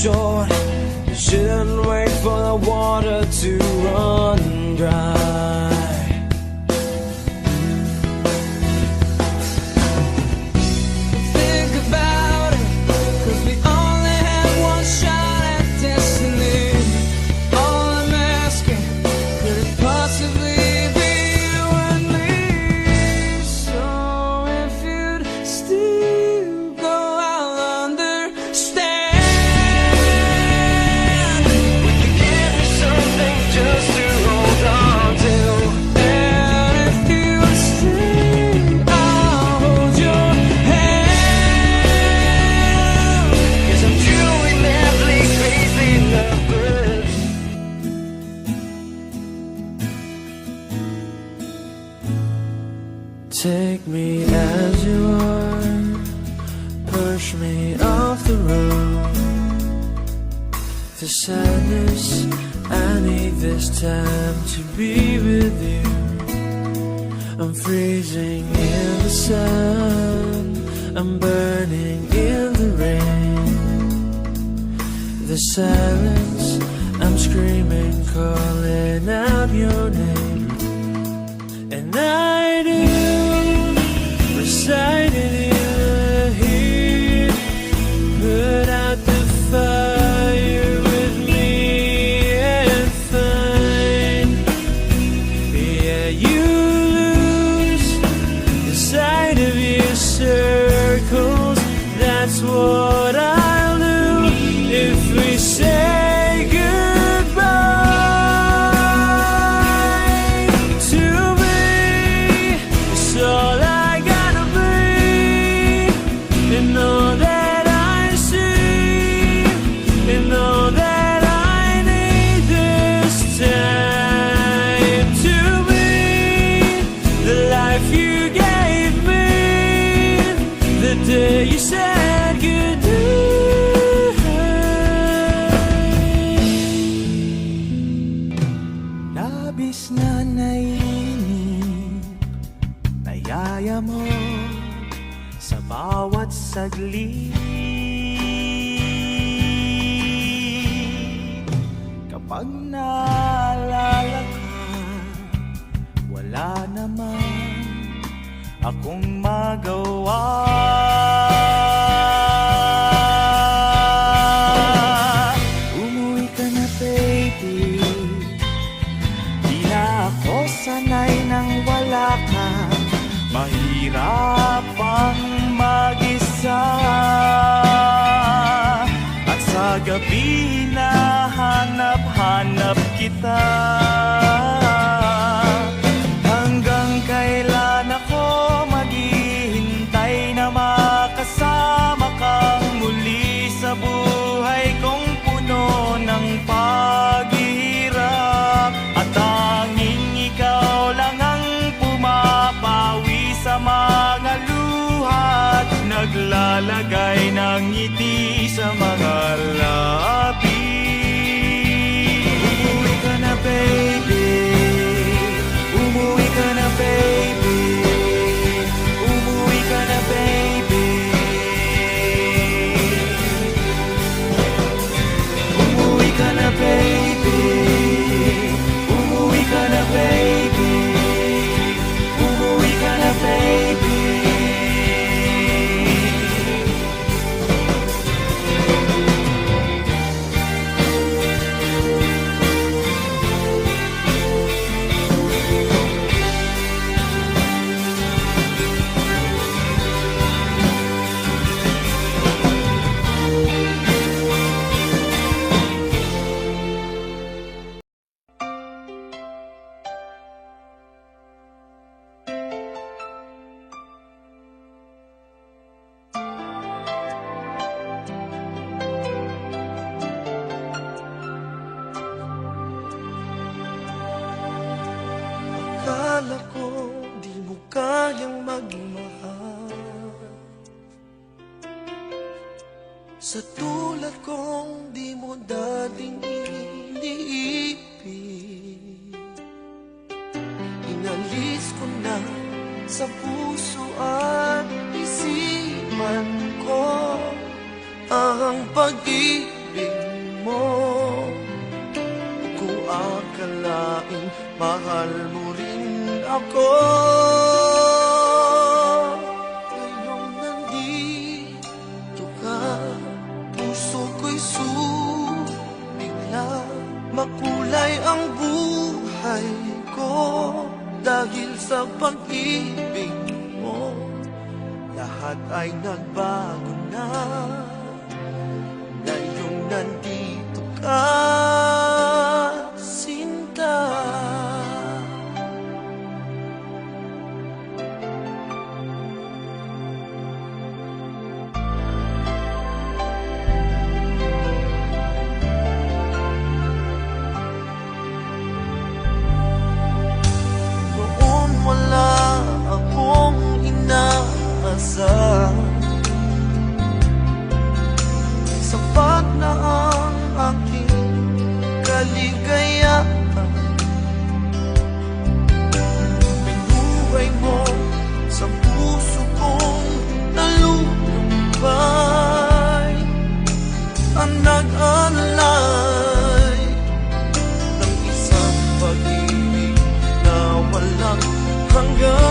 short. You shouldn't wait for the water to run dry. Think about it, 'cause we only have one shot at destiny. All I'm asking, could it possibly be you and me? So if you'd still go, I'll understand. We could give you something just to hold on to. And if you'd stay, I'll hold your hand. 'Cause I'm truly, madly, crazy lovers. Take me as you are, push me off the road. The sadness, I need this time to be with you. I'm freezing in the sun, I'm burning in the rain. The silence, I'm screaming, calling out your name. And I do recite it in the heat. Put out the fire with me and find. Yeah, you lose the sight of your circles. That's what I'll do if we say goodbye. To me, it's all I gotta be, and all that I see, and all that I need this time. To me, the life you gave me, the day you said goodbye. Labis na naiinip, nayaya mo sa bawat saglit. Kapag naalala ka, wala naman akong magawa. Umuwi ka na, baby. Di na ako sanay nang wala ka. Mahirap ang mag-isa. At sa gabi na hanap-hanap kita. Hanggang kailan ako maghihintay na makasama kang muli sa buhay kong puno ng paghihirap. At tanging ikaw lang ang pumapawi sa mga luhat, naglalagay ng ngiti sa mga labi. Umuwi ka na, baby. Umuwi ka na, baby. Umuwi ka na, baby. Umuwi ka na, baby. Umuwi ka na, baby. Umuwi ka na, baby. Akala ko di mo kayang magmahal. Sa tulad kong di mo dating iniibig. Inalis ko na sa puso at isipan ko ang pag-ibig pag-ibig mo. Ko akalaing mahal mo rin ako. Ngayong nandito ka, puso ko'y sumigla. Makulay ang buhay ko dahil sa pag-ibig mo. Lahat ay nagbago na ngayong nandito ka, Sinta. Noon wala akong inaasahan, sapat na ang aking kaligayahan. Binuhay mo sa puso kong nalulumbay, ang nag-alay ng isang pag-ibig na walang hanggan.